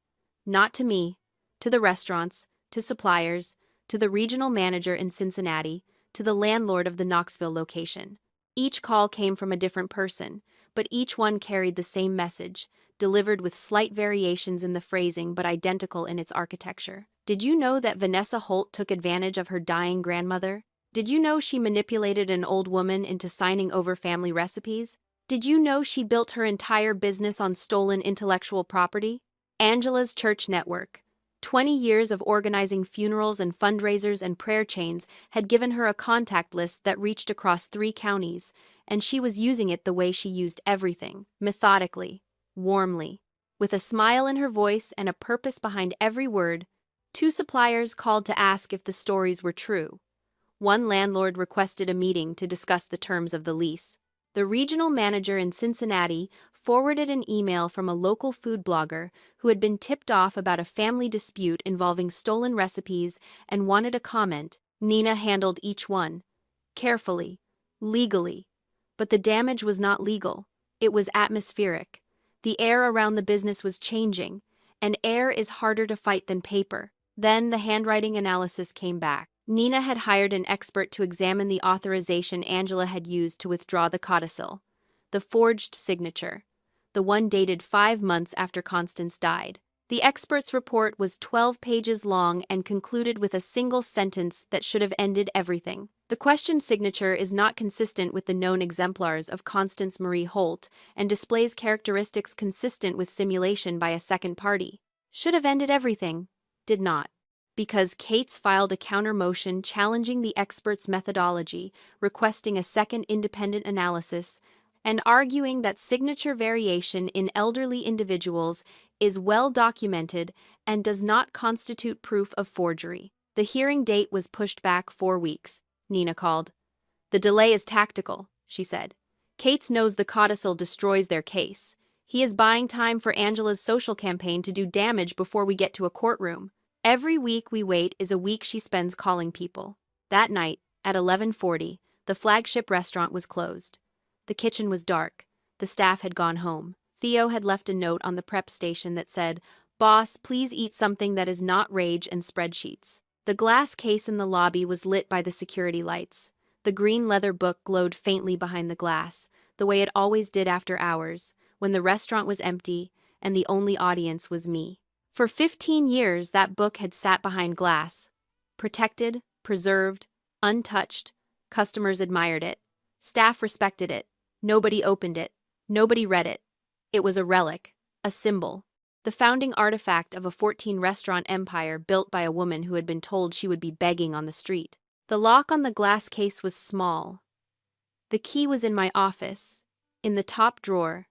Not to me, to the restaurants, to suppliers, to the regional manager in Cincinnati, to the landlord of the Knoxville location. Each call came from a different person, but each one carried the same message, delivered with slight variations in the phrasing but identical in its architecture. "Did you know that Vanessa Holt took advantage of her dying grandmother? Did you know she manipulated an old woman into signing over family recipes? Did you know she built her entire business on stolen intellectual property?" Angela's church network. 20 years of organizing funerals and fundraisers and prayer chains had given her a contact list that reached across 3 counties, and she was using it the way she used everything, methodically, warmly, with a smile in her voice and a purpose behind every word. 2 suppliers called to ask if the stories were true. 1 landlord requested a meeting to discuss the terms of the lease. The regional manager in Cincinnati forwarded an email from a local food blogger who had been tipped off about a family dispute involving stolen recipes and wanted a comment. Nina handled each one, carefully, legally. But the damage was not legal. It was atmospheric. The air around the business was changing, and air is harder to fight than paper. Then the handwriting analysis came back. Nina had hired an expert to examine the authorization Angela had used to withdraw the codicil. the forged signature, the one dated 5 months after Constance died. The expert's report was 12 pages long and concluded with a single sentence that should have ended everything. The questioned signature is not consistent with the known exemplars of Constance Marie Holt and displays characteristics consistent with simulation by a second party. Should have ended everything, did not. Because Cates filed a counter-motion challenging the expert's methodology, requesting a second independent analysis, and arguing that signature variation in elderly individuals is well documented and does not constitute proof of forgery. The hearing date was pushed back 4 weeks, Nina called. "The delay is tactical," she said. "Cates knows the codicil destroys their case. He is buying time for Angela's social campaign to do damage before we get to a courtroom. Every week we wait is a week she spends calling people." That night, at 11:40, the flagship restaurant was closed. The kitchen was dark. The staff had gone home. Theo had left a note on the prep station that said, "Boss, please eat something that is not rage and spreadsheets." The glass case in the lobby was lit by the security lights. The green leather book glowed faintly behind the glass, the way it always did after hours, when the restaurant was empty and the only audience was me. For 15 years, that book had sat behind glass. Protected, preserved, untouched. Customers admired it. Staff respected it. Nobody opened it. Nobody read it. It was a relic, a symbol, the founding artifact of a 14-restaurant empire built by a woman who had been told she would be begging on the street. The lock on the glass case was small. The key was in my office, in the top drawer,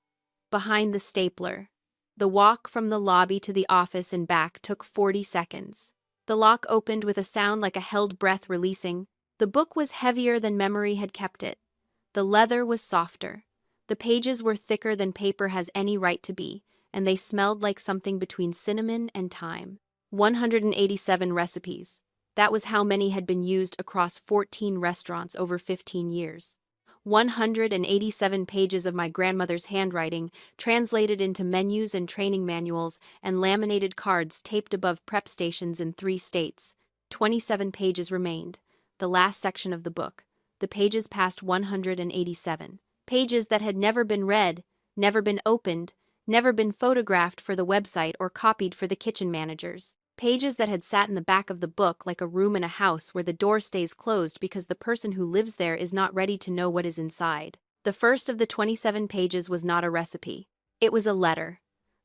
behind the stapler. The walk from the lobby to the office and back took 40 seconds. The lock opened with a sound like a held breath releasing. The book was heavier than memory had kept it. The leather was softer. The pages were thicker than paper has any right to be, and they smelled like something between cinnamon and thyme. 187 recipes. That was how many had been used across 14 restaurants over 15 years. 187 pages of my grandmother's handwriting, translated into menus and training manuals, and laminated cards taped above prep stations in 3 states. 27 pages remained, the last section of the book. The pages past 187. Pages that had never been read, never been opened, never been photographed for the website or copied for the kitchen managers. Pages that had sat in the back of the book like a room in a house where the door stays closed because the person who lives there is not ready to know what is inside. The first of the 27 pages was not a recipe. It was a letter,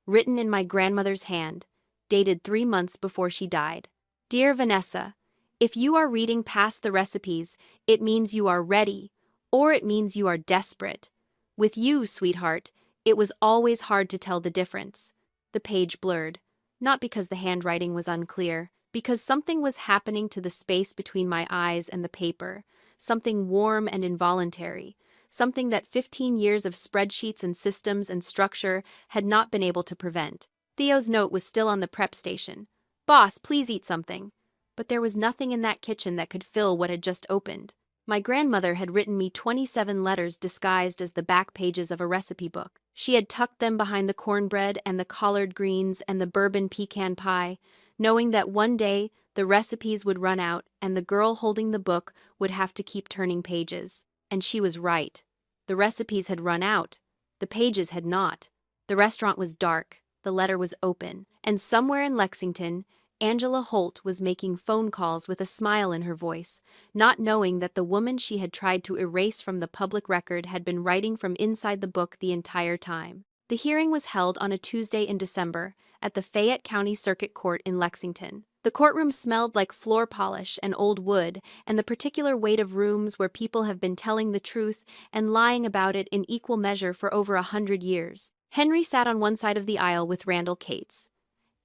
written in my grandmother's hand, dated 3 months before she died. "Dear Vanessa, if you are reading past the recipes, it means you are ready, or it means you are desperate. With you, sweetheart, it was always hard to tell the difference." The page blurred, not because the handwriting was unclear, because something was happening to the space between my eyes and the paper, something warm and involuntary, something that 15 years of spreadsheets and systems and structure had not been able to prevent. Theo's note was still on the prep station. "Boss, please eat something." But there was nothing in that kitchen that could fill what had just opened. My grandmother had written me 27 letters disguised as the back pages of a recipe book. She had tucked them behind the cornbread and the collard greens and the bourbon pecan pie, knowing that one day the recipes would run out and the girl holding the book would have to keep turning pages. And she was right. The recipes had run out. The pages had not. The restaurant was dark. The letter was open. And somewhere in Lexington, Angela Holt was making phone calls with a smile in her voice, not knowing that the woman she had tried to erase from the public record had been writing from inside the book the entire time. The hearing was held on a Tuesday in December at the Fayette County Circuit Court in Lexington. The courtroom smelled like floor polish and old wood and the particular weight of rooms where people have been telling the truth and lying about it in equal measure for over 100 years. Henry sat on one side of the aisle with Randall Cates.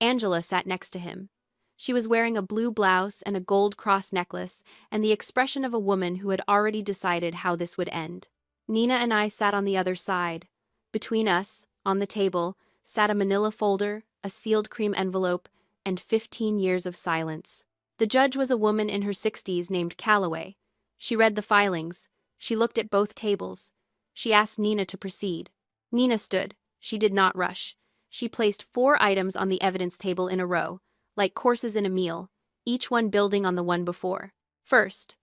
Angela sat next to him. She was wearing a blue blouse and a gold cross necklace, and the expression of a woman who had already decided how this would end. Nina and I sat on the other side. Between us, on the table, sat a manila folder, a sealed cream envelope, and 15 years of silence. The judge was a woman in her 60s named Calloway. She read the filings. She looked at both tables. She asked Nina to proceed. Nina stood. She did not rush. She placed 4 items on the evidence table in a row, like courses in a meal, each one building on the one before. First,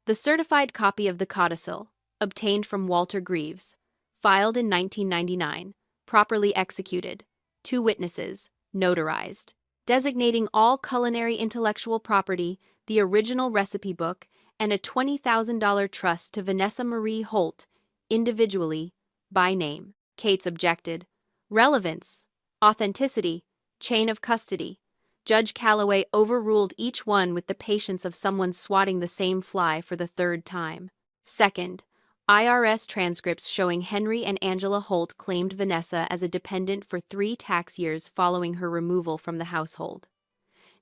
the certified copy of the codicil, obtained from Walter Greaves. Filed in 1999. Properly executed. 2 witnesses. Notarized. Designating all culinary intellectual property, the original recipe book, and a $20,000 trust to Vanessa Marie Holt, individually, by name. Cates objected. Relevance. Authenticity. Chain of custody. Judge Calloway overruled each one with the patience of someone swatting the same fly for the 3rd time. Second, IRS transcripts showing Henry and Angela Holt claimed Vanessa as a dependent for 3 tax years following her removal from the household.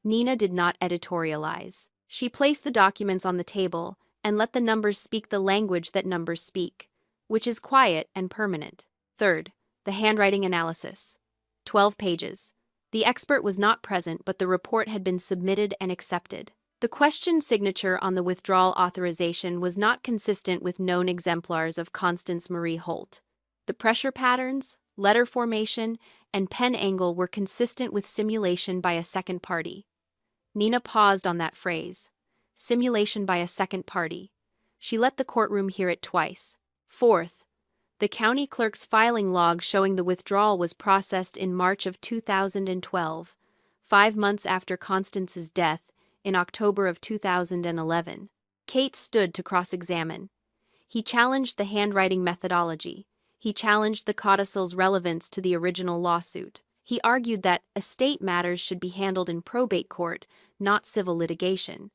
Nina did not editorialize. She placed the documents on the table and let the numbers speak the language that numbers speak, which is quiet and permanent. Third, the handwriting analysis. 12 pages. The expert was not present, but the report had been submitted and accepted. The questioned signature on the withdrawal authorization was not consistent with known exemplars of Constance Marie Holt. The pressure patterns, letter formation, and pen angle were consistent with simulation by a second party. Nina paused on that phrase. Simulation by a second party. She let the courtroom hear it twice. Fourth, the county clerk's filing log showing the withdrawal was processed in March of 2012, 5 months after Constance's death, in October of 2011. Kate stood to cross-examine. He challenged the handwriting methodology. He challenged the codicil's relevance to the original lawsuit. He argued that estate matters should be handled in probate court, not civil litigation.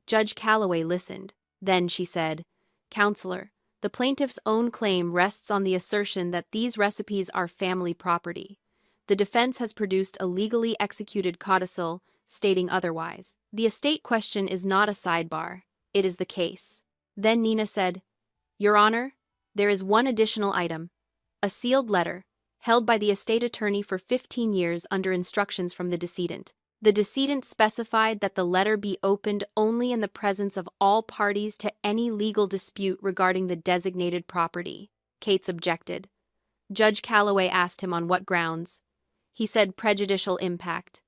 Judge Calloway listened. Then she said, "Counselor, the plaintiff's own claim rests on the assertion that these recipes are family property. The defense has produced a legally executed codicil, stating otherwise. The estate question is not a sidebar. It is the case." Then Nina said, "Your Honor, there is one additional item. A sealed letter, held by the estate attorney for 15 years under instructions from the decedent. The decedent specified that the letter be opened only in the presence of all parties to any legal dispute regarding the designated property." Cates objected. Judge Calloway asked him on what grounds. He said prejudicial impact.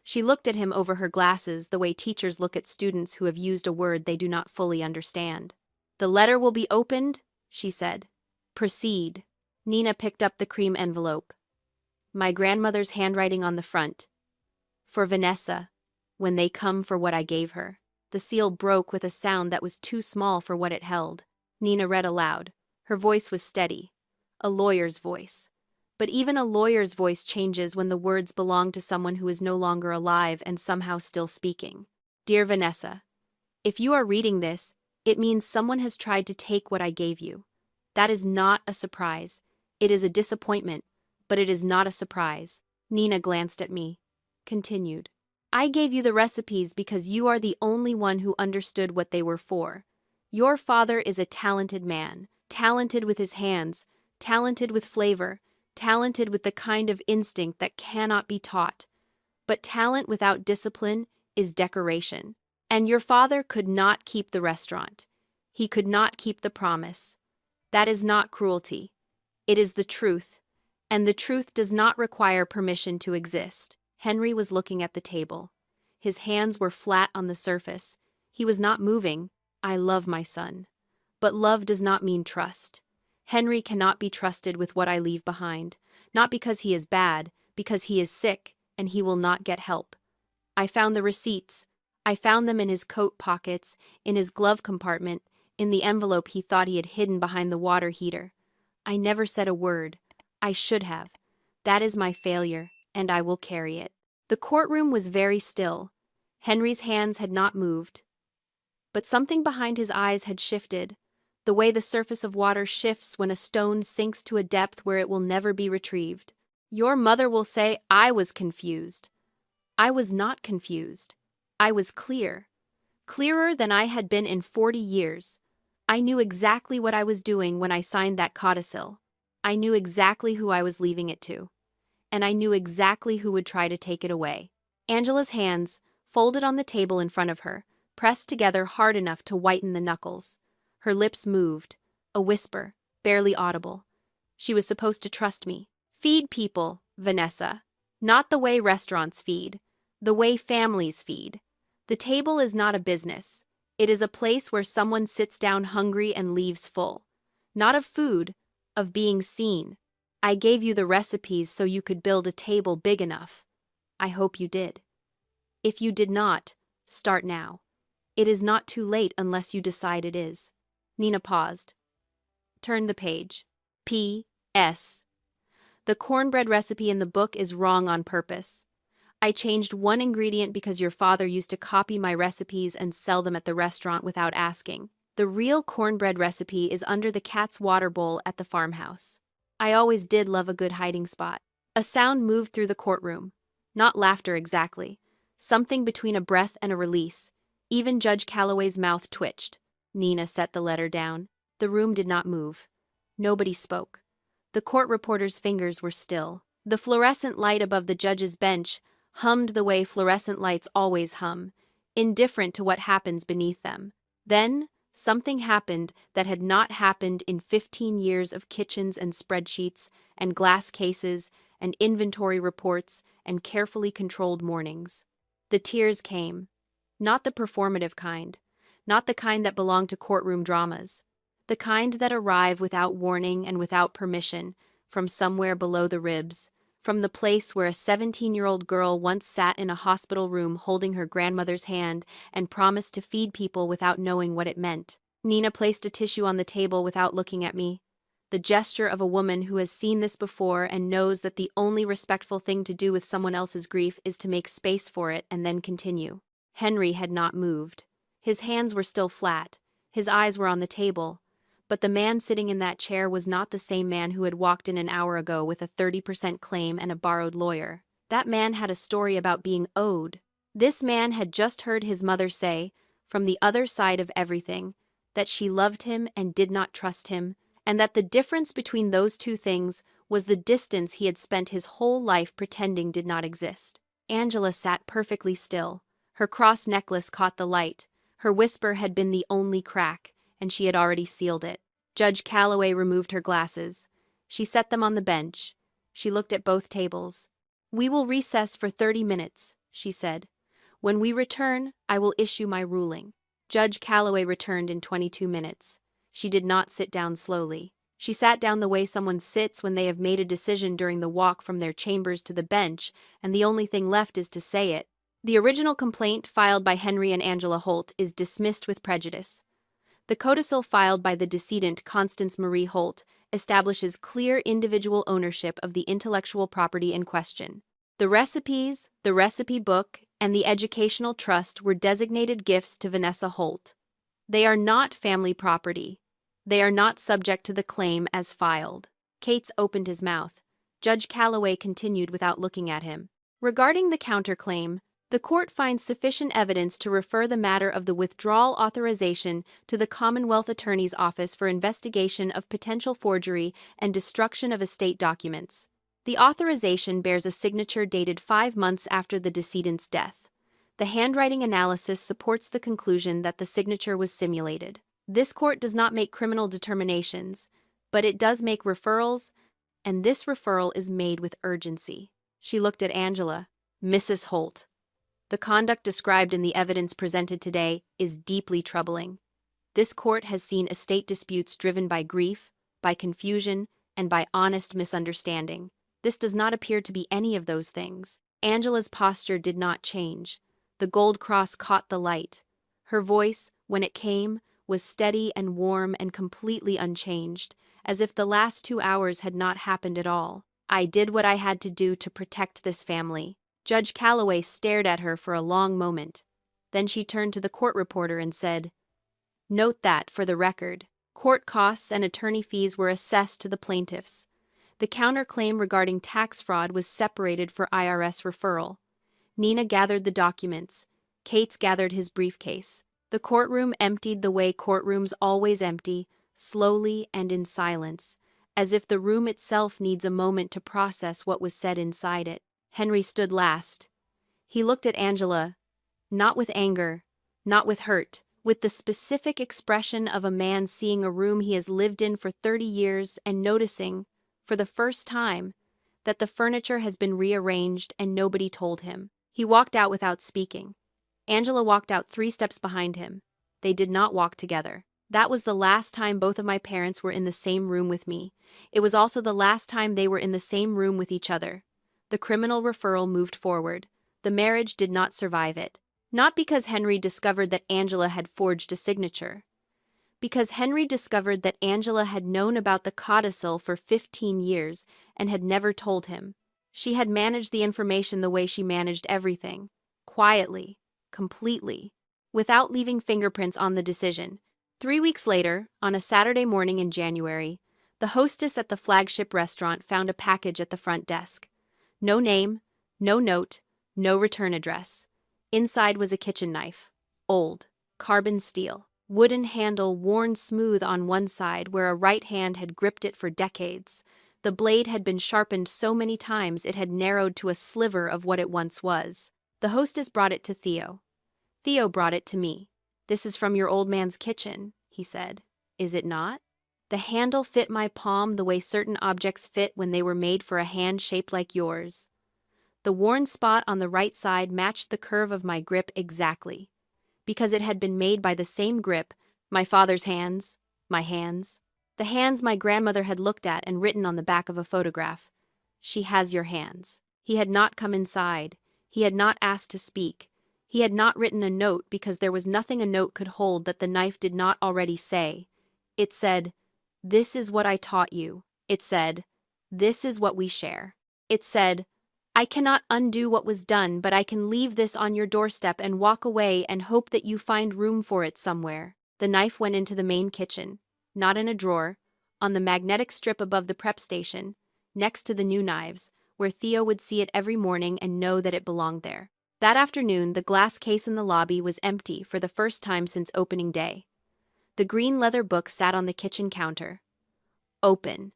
She looked at him over her glasses the way teachers look at students who have used a word they do not fully understand. "The letter will be opened," she said. "Proceed." Nina picked up the cream envelope. My grandmother's handwriting on the front. "For Vanessa, when they come for what I gave her." The seal broke with a sound that was too small for what it held. Nina read aloud. Her voice was steady. A lawyer's voice. But even a lawyer's voice changes when the words belong to someone who is no longer alive and somehow still speaking. "Dear Vanessa, if you are reading this, it means someone has tried to take what I gave you. That is not a surprise. It is a disappointment, but it is not a surprise." Nina glanced at me. Continued. "I gave you the recipes because you are the only one who understood what they were for. Your father is a talented man, talented with his hands, talented with flavor, talented with the kind of instinct that cannot be taught. But talent without discipline is decoration. And your father could not keep the restaurant. He could not keep the promise. That is not cruelty. It is the truth. And the truth does not require permission to exist." Henry was looking at the table. His hands were flat on the surface. He was not moving. "I love my son. But love does not mean trust. Henry cannot be trusted with what I leave behind, not because he is bad, because he is sick, and he will not get help. I found the receipts. I found them in his coat pockets, in his glove compartment, in the envelope he thought he had hidden behind the water heater. I never said a word. I should have. That is my failure, and I will carry it." The courtroom was very still. Henry's hands had not moved. But something behind his eyes had shifted, the way the surface of water shifts when a stone sinks to a depth where it will never be retrieved. "Your mother will say I was confused." I was not confused. I was clear. Clearer than I had been in 40 years. I knew exactly what I was doing when I signed that codicil. I knew exactly who I was leaving it to. And I knew exactly who would try to take it away. Angela's hands, folded on the table in front of her, pressed together hard enough to whiten the knuckles. Her lips moved, a whisper, barely audible. She was supposed to trust me. "Feed people, Vanessa. Not the way restaurants feed. The way families feed. The table is not a business. It is a place where someone sits down hungry and leaves full. Not of food, of being seen. I gave you the recipes so you could build a table big enough. I hope you did. If you did not, start now. It is not too late unless you decide it is. Nina paused. Turned the page. P.S. The cornbread recipe in the book is wrong on purpose. I changed one ingredient because your father used to copy my recipes and sell them at the restaurant without asking. The real cornbread recipe is under the cat's water bowl at the farmhouse. I always did love a good hiding spot. A sound moved through the courtroom. Not laughter exactly. Something between a breath and a release. Even Judge Calloway's mouth twitched. Nina set the letter down. The room did not move. Nobody spoke. The court reporter's fingers were still. The fluorescent light above the judge's bench hummed the way fluorescent lights always hum, indifferent to what happens beneath them. Then, something happened that had not happened in 15 years of kitchens and spreadsheets and glass cases and inventory reports and carefully controlled mornings. The tears came. Not the performative kind. Not the kind that belong to courtroom dramas. The kind that arrive without warning and without permission, from somewhere below the ribs, from the place where a 17-year-old girl once sat in a hospital room holding her grandmother's hand and promised to feed people without knowing what it meant. Nina placed a tissue on the table without looking at me. The gesture of a woman who has seen this before and knows that the only respectful thing to do with someone else's grief is to make space for it and then continue. Henry had not moved. His hands were still flat. His eyes were on the table. But the man sitting in that chair was not the same man who had walked in an hour ago with a 30% claim and a borrowed lawyer. That man had a story about being owed. This man had just heard his mother say, from the other side of everything, that she loved him and did not trust him, and that the difference between those two things was the distance he had spent his whole life pretending did not exist. Angela sat perfectly still. Her cross necklace caught the light. Her whisper had been the only crack, and she had already sealed it. Judge Calloway removed her glasses. She set them on the bench. She looked at both tables. "We will recess for 30 minutes, she said. "When we return, I will issue my ruling." Judge Calloway returned in 22 minutes. She did not sit down slowly. She sat down the way someone sits when they have made a decision during the walk from their chambers to the bench, and the only thing left is to say it. The original complaint filed by Henry and Angela Holt is dismissed with prejudice. The codicil filed by the decedent Constance Marie Holt establishes clear individual ownership of the intellectual property in question. The recipes, the recipe book, and the educational trust were designated gifts to Vanessa Holt. They are not family property. They are not subject to the claim as filed. Cates opened his mouth. Judge Calloway continued without looking at him. Regarding the counterclaim, the court finds sufficient evidence to refer the matter of the withdrawal authorization to the Commonwealth Attorney's Office for investigation of potential forgery and destruction of estate documents. The authorization bears a signature dated 5 months after the decedent's death. The handwriting analysis supports the conclusion that the signature was simulated. This court does not make criminal determinations, but it does make referrals, and this referral is made with urgency. She looked at Angela. "Mrs. Holt, the conduct described in the evidence presented today is deeply troubling. This court has seen estate disputes driven by grief, by confusion, and by honest misunderstanding. This does not appear to be any of those things." Angela's posture did not change. The gold cross caught the light. Her voice, when it came, was steady and warm and completely unchanged, as if the last 2 hours had not happened at all. "I did what I had to do to protect this family." Judge Calloway stared at her for a long moment. Then she turned to the court reporter and said, "Note that, for the record, court costs and attorney fees were assessed to the plaintiffs. The counterclaim regarding tax fraud was separated for IRS referral." Nina gathered the documents. Cates gathered his briefcase. The courtroom emptied the way courtrooms always empty, slowly and in silence, as if the room itself needs a moment to process what was said inside it. Henry stood last. He looked at Angela, not with anger, not with hurt, with the specific expression of a man seeing a room he has lived in for 30 years and noticing, for the first time, that the furniture has been rearranged and nobody told him. He walked out without speaking. Angela walked out 3 steps behind him. They did not walk together. That was the last time both of my parents were in the same room with me. It was also the last time they were in the same room with each other. The criminal referral moved forward. The marriage did not survive it. Not because Henry discovered that Angela had forged a signature. Because Henry discovered that Angela had known about the codicil for 15 years and had never told him. She had managed the information the way she managed everything. Quietly. Completely. Without leaving fingerprints on the decision. 3 weeks later, on a Saturday morning in January, the hostess at the flagship restaurant found a package at the front desk. No name, no note, no return address. Inside was a kitchen knife. Old. Carbon steel. Wooden handle worn smooth on one side where a right hand had gripped it for decades. The blade had been sharpened so many times it had narrowed to a sliver of what it once was. The hostess brought it to Theo. Theo brought it to me. "This is from your old man's kitchen," he said. "Is it not?" The handle fit my palm the way certain objects fit when they were made for a hand shaped like yours. The worn spot on the right side matched the curve of my grip exactly. Because it had been made by the same grip, my father's hands, my hands, the hands my grandmother had looked at and written on the back of a photograph. "She has your hands." He had not come inside. He had not asked to speak. He had not written a note because there was nothing a note could hold that the knife did not already say. It said, "This is what I taught you." It said, "This is what we share." It said, "I cannot undo what was done, but I can leave this on your doorstep and walk away and hope that you find room for it somewhere." The knife went into the main kitchen, not in a drawer, on the magnetic strip above the prep station, next to the new knives, where Theo would see it every morning and know that it belonged there. That afternoon, the glass case in the lobby was empty for the first time since opening day. The green leather book sat on the kitchen counter. Open.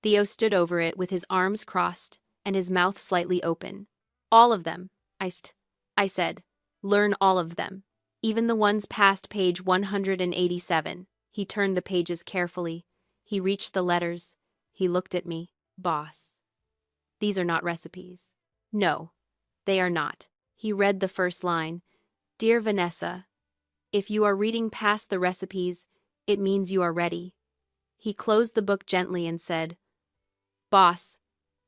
Theo stood over it with his arms crossed and his mouth slightly open. "All of them," I said. "Learn all of them. Even the ones past page 187. He turned the pages carefully. He reached the letters. He looked at me. "Boss. These are not recipes." "No, they are not." He read the first line. "Dear Vanessa, if you are reading past the recipes, it means you are ready." He closed the book gently and said, "Boss,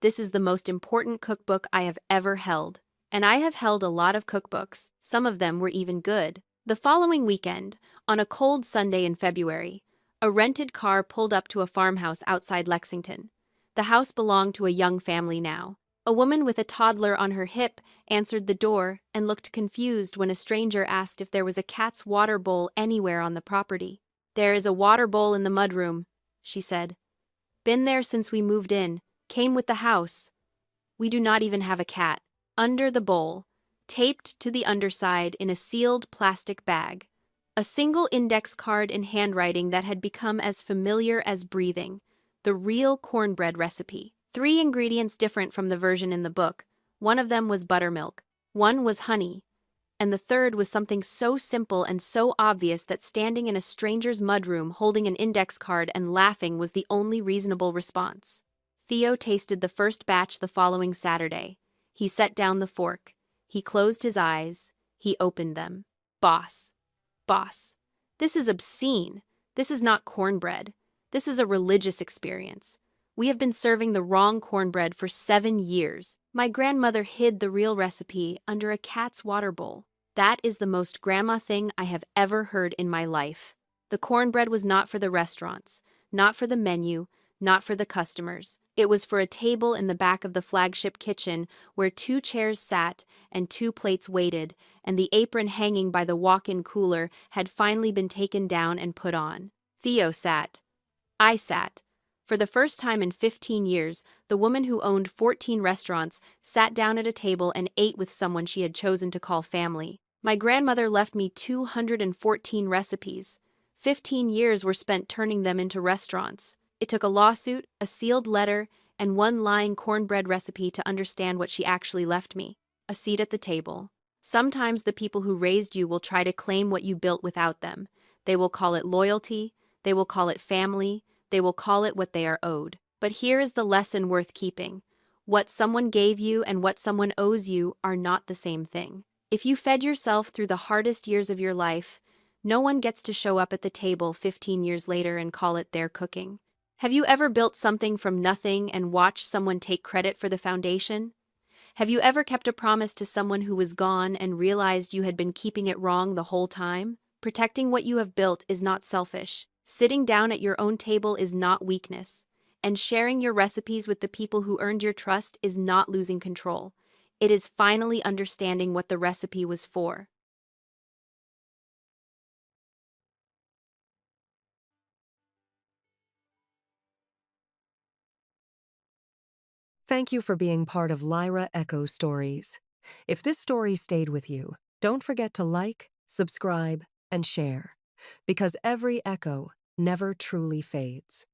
this is the most important cookbook I have ever held. And I have held a lot of cookbooks. Some of them were even good." The following weekend, on a cold Sunday in February, a rented car pulled up to a farmhouse outside Lexington. The house belonged to a young family now. A woman with a toddler on her hip answered the door and looked confused when a stranger asked if there was a cat's water bowl anywhere on the property. "There is a water bowl in the mudroom," she said. "Been there since we moved in. Came with the house. We do not even have a cat." Under the bowl, taped to the underside in a sealed plastic bag, a single index card in handwriting that had become as familiar as breathing. The real cornbread recipe. 3 ingredients different from the version in the book. One of them was buttermilk, one was honey, and the third was something so simple and so obvious that standing in a stranger's mudroom holding an index card and laughing was the only reasonable response. Theo tasted the first batch the following Saturday. He set down the fork. He closed his eyes. He opened them. "Boss. Boss. This is obscene. This is not cornbread. This is a religious experience. We have been serving the wrong cornbread for 7 years. My grandmother hid the real recipe under a cat's water bowl. That is the most grandma thing I have ever heard in my life. The cornbread was not for the restaurants, not for the menu, not for the customers. It was for a table in the back of the flagship kitchen where 2 chairs sat and 2 plates waited, and the apron hanging by the walk-in cooler had finally been taken down and put on. Theo sat. I sat. For the first time in 15 years, the woman who owned 14 restaurants sat down at a table and ate with someone she had chosen to call family. My grandmother left me 214 recipes. 15 years were spent turning them into restaurants. It took a lawsuit, a sealed letter, and 1 lying cornbread recipe to understand what she actually left me. A seat at the table. Sometimes the people who raised you will try to claim what you built without them. They will call it loyalty, they will call it family, they will call it what they are owed. But here is the lesson worth keeping. What someone gave you and what someone owes you are not the same thing. If you fed yourself through the hardest years of your life, No one gets to show up at the table 15 years later and call it their cooking. Have you ever built something from nothing and watched someone take credit for the foundation? Have you ever kept a promise to someone who was gone and realized you had been keeping it wrong the whole time? Protecting what you have built is not selfish. Sitting down at your own table is not weakness. And sharing your recipes with the people who earned your trust is not losing control. It is finally understanding what the recipe was for. Thank you for being part of Lyra Echo Stories. If this story stayed with you, don't forget to like, subscribe, and share, because every echo never truly fades.